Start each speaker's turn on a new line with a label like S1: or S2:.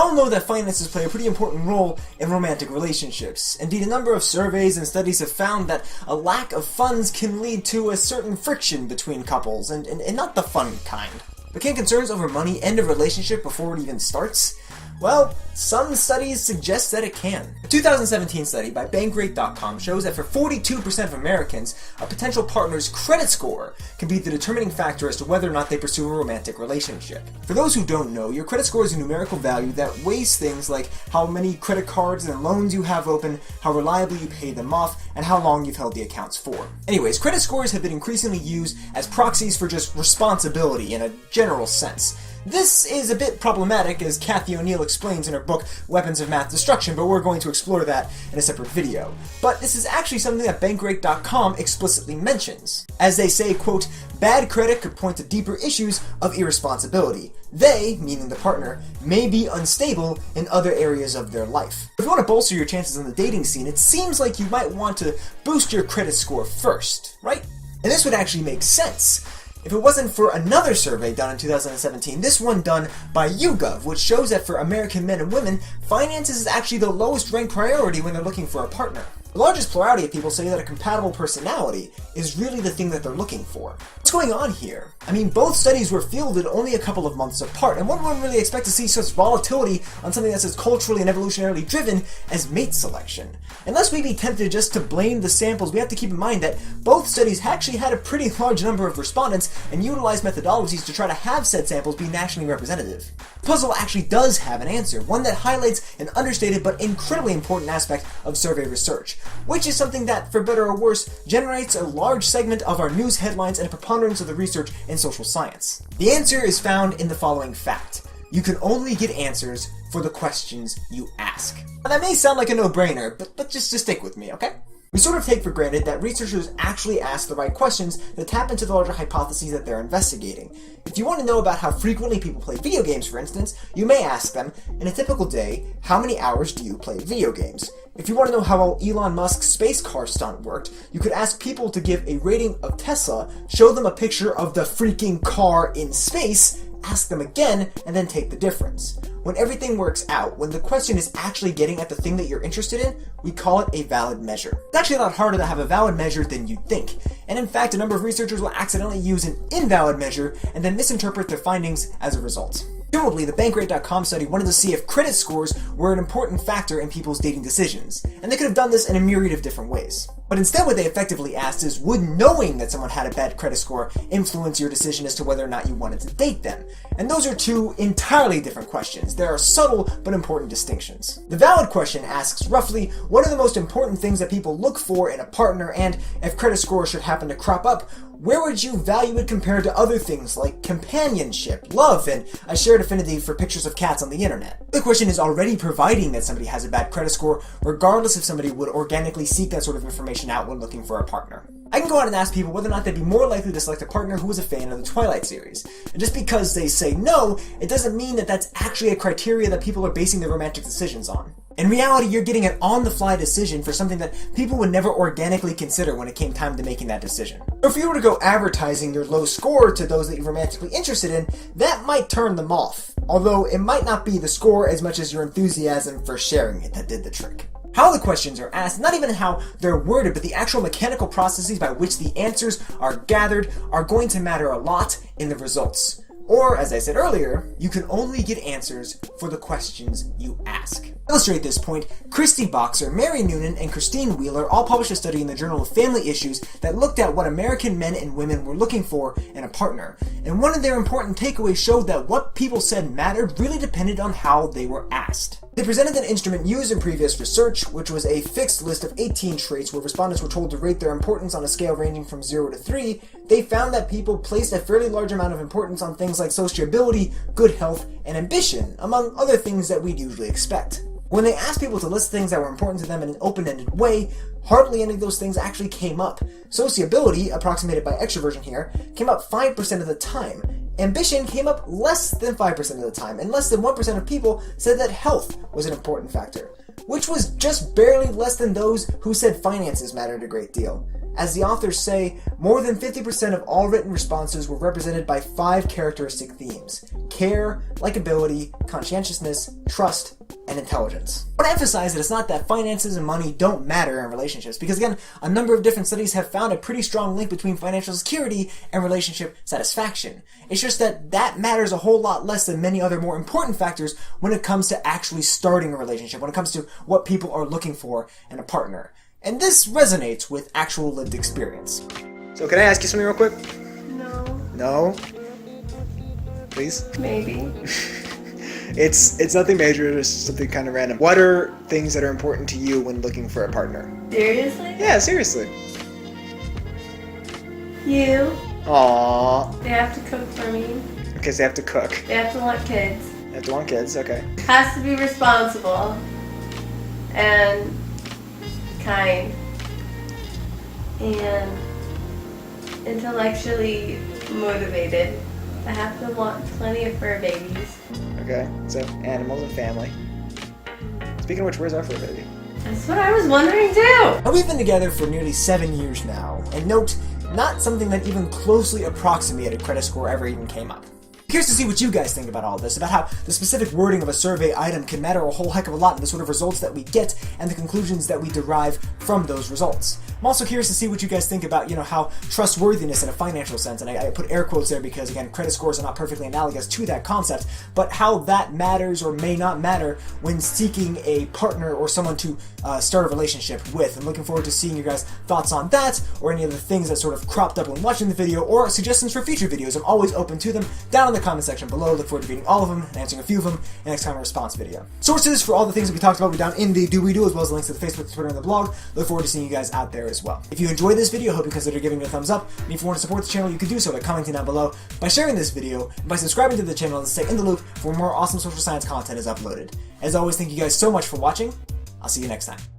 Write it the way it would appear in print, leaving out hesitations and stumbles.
S1: all know that finances play a pretty important role in romantic relationships. Indeed, a number of surveys and studies have found that a lack of funds can lead to a certain friction between couples, and not the fun kind. But can concerns over money end a relationship before it even starts? Well, some studies suggest that it can. A 2017 study by Bankrate.com shows that for 42% of Americans, a potential partner's credit score can be the determining factor as to whether or not they pursue a romantic relationship. For those who don't know, your credit score is a numerical value that weighs things like how many credit cards and loans you have open, how reliably you pay them off, and how long you've held the accounts for. Anyways, credit scores have been increasingly used as proxies for just responsibility in a general sense. This is a bit problematic, as Kathy O'Neill explains in her book Weapons of Math Destruction, but we're going to explore that in a separate video. But this is actually something that Bankrate.com explicitly mentions. As they say, quote, "Bad credit could point to deeper issues of irresponsibility. They," meaning the partner, "may be unstable in other areas of their life." If you want to bolster your chances on the dating scene, it seems like you might want to boost your credit score first, right? And this would actually make sense if it wasn't for another survey done in 2017, this one done by YouGov, which shows that for American men and women, finances is actually the lowest ranked priority when they're looking for a partner. The largest plurality of people say that a compatible personality is really the thing that they're looking for. What's going on here? I mean, both studies were fielded only a couple of months apart, and one wouldn't really expect to see such volatility on something that's as culturally and evolutionarily driven as mate selection. Unless we be tempted just to blame the samples, we have to keep in mind that both studies actually had a pretty large number of respondents and utilized methodologies to try to have said samples be nationally representative. The puzzle actually does have an answer, one that highlights an understated but incredibly important aspect of survey research, which is something that, for better or worse, generates a large segment of our news headlines and a preponderance of the research in social science. The answer is found in the following fact: you can only get answers for the questions you ask. Now, that may sound like a no-brainer, but just stick with me, okay? We sort of take for granted that researchers actually ask the right questions that tap into the larger hypotheses that they're investigating. If you want to know about how frequently people play video games, for instance, you may ask them, in a typical day, how many hours do you play video games? If you want to know how well Elon Musk's space car stunt worked, you could ask people to give a rating of Tesla, show them a picture of the freaking car in space, ask them again, and then take the difference. When everything works out, when the question is actually getting at the thing that you're interested in, we call it a valid measure. It's actually a lot harder to have a valid measure than you'd think, and in fact, a number of researchers will accidentally use an invalid measure and then misinterpret their findings as a result. Presumably, the Bankrate.com study wanted to see if credit scores were an important factor in people's dating decisions, and they could have done this in a myriad of different ways. But instead what they effectively asked is, would knowing that someone had a bad credit score influence your decision as to whether or not you wanted to date them? And those are two entirely different questions. There are subtle but important distinctions. The valid question asks roughly, what are the most important things that people look for in a partner, and if credit scores should happen to crop up, where would you value it compared to other things like companionship, love, and a shared affinity for pictures of cats on the internet? The question is already providing that somebody has a bad credit score, regardless if somebody would organically seek that sort of information out when looking for a partner. I can go out and ask people whether or not they'd be more likely to select a partner who was a fan of the Twilight series. And just because they say no, it doesn't mean that that's actually a criteria that people are basing their romantic decisions on. In reality, you're getting an on-the-fly decision for something that people would never organically consider when it came time to making that decision. Or if you were to go advertising your low score to those that you're romantically interested in, that might turn them off. Although it might not be the score as much as your enthusiasm for sharing it that did the trick. How the questions are asked, not even how they're worded, but the actual mechanical processes by which the answers are gathered are going to matter a lot in the results. Or, as I said earlier, you can only get answers for the questions you ask. To illustrate this point, Christy Boxer, Mary Noonan, and Christine Wheeler all published a study in the Journal of Family Issues that looked at what American men and women were looking for in a partner. And one of their important takeaways showed that what people said mattered really depended on how they were asked. They presented an instrument used in previous research, which was a fixed list of 18 traits where respondents were told to rate their importance on a scale ranging from 0 to 3. They found that people placed a fairly large amount of importance on things like sociability, good health, and ambition, among other things that we'd usually expect. When they asked people to list things that were important to them in an open-ended way, hardly any of those things actually came up. Sociability, approximated by extroversion here, came up 5% of the time. Ambition came up less than 5% of the time, and less than 1% of people said that health was an important factor, which was just barely less than those who said finances mattered a great deal. As the authors say, more than 50% of all written responses were represented by 5 characteristic themes: care, likability, conscientiousness, trust, and intelligence. I want to emphasize that it's not that finances and money don't matter in relationships, because again, a number of different studies have found a pretty strong link between financial security and relationship satisfaction. It's just that that matters a whole lot less than many other more important factors when it comes to actually starting a relationship, when it comes to what people are looking for in a partner. And this resonates with actual lived experience. So can I ask you something real quick?
S2: No.
S1: No? Please?
S2: Maybe.
S1: It's nothing major, it's just something kind of random. What are things that are important to you when looking for a partner?
S2: Seriously?
S1: Yeah, seriously.
S2: You.
S1: Aww.
S2: They have to cook for me.
S1: Okay, so they have to cook.
S2: They have to want kids.
S1: They have to want kids, okay.
S2: Has to be responsible. And kind. And intellectually motivated. I have to want plenty of fur babies.
S1: Okay, so animals and family. Speaking of which, where's our fur baby?
S2: That's what I was wondering too!
S1: Now, we've been together for nearly 7 years now, and note, not something that even closely approximated credit score ever even came up. I'm curious to see what you guys think about all this, about how the specific wording of a survey item can matter a whole heck of a lot in the sort of results that we get and the conclusions that we derive from those results. I'm also curious to see what you guys think about, how trustworthiness in a financial sense, and I put air quotes there because, again, credit scores are not perfectly analogous to that concept, but how that matters or may not matter when seeking a partner or someone to start a relationship with. I'm looking forward to seeing your guys' thoughts on that, or any of the things that sort of cropped up when watching the video, or suggestions for future videos. I'm always open to them down in the comment section below. Look forward to reading all of them and answering a few of them in the next time response video. Sources for all the things that we talked about were down in the do-we-do, as well as the links to the Facebook, the Twitter, and the blog. Look forward to seeing you guys out there as well. If you enjoyed this video, I hope you consider giving it a thumbs up, and if you want to support the channel, you can do so by commenting down below, by sharing this video, and by subscribing to the channel to stay in the loop for more awesome social science content is uploaded. As always, thank you guys so much for watching. I'll see you next time.